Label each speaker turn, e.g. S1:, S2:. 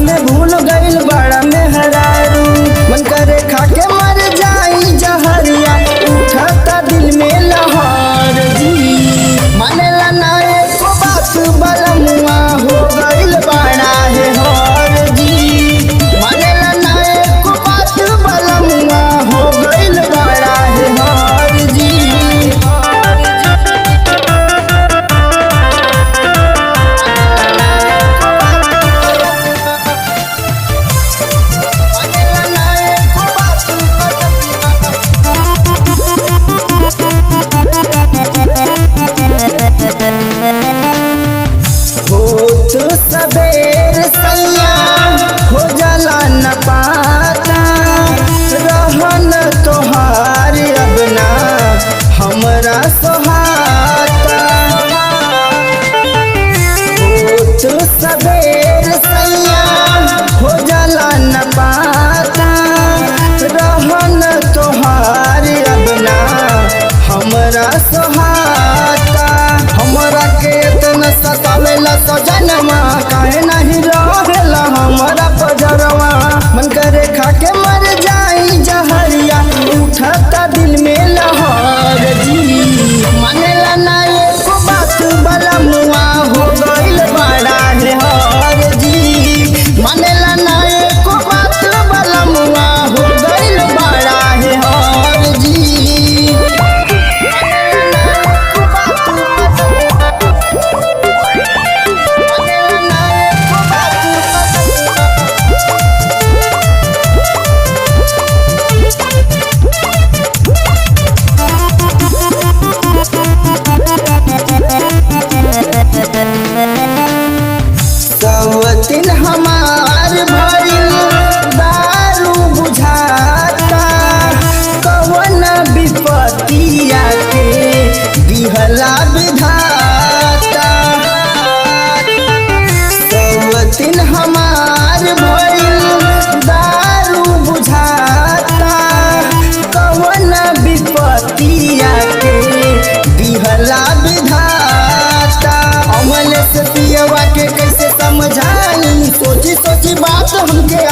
S1: में भूल गइल बड़ा मेहरारू। मन करे खाके मर जाई जहरिया, उठता दिल में लहर जी। मानेला ना एको बात बलमुआ, हो गइल बड़ा है हर जी। मानेला ना एको बात बलमुआ, हो गइल बड़ा है हर जी। होत सबेर सैया हो जाला न पाता, रहन तोहार अब ना हमरा सोहाता। होत सबेर सैया हो जाला न पाता, रहन तोहार अब ना हमरा सोहाता। हमरा के इतना सतावेला सजनमा, काहे नहीं रहेला हमरा पजरवा। मन करे खाके मर जाई जहरिया, उठता दिल में लहर जी। मानेला ना एको बात बलमुआ, हो गइल बड़ा है हर जी। मानेला ना एको बात बलमुआ, हो गइल बड़ा है हर जी। सवतिन हमार भइल दारू बुझाता, कवन विपतिया के दिहला विधाता। सवतिन हमार भइल दारू बुझाता, कवन विपतिया के दिहला विधाता। अमल से पियवा के कैसे समझाई, सोची सोची बात हमके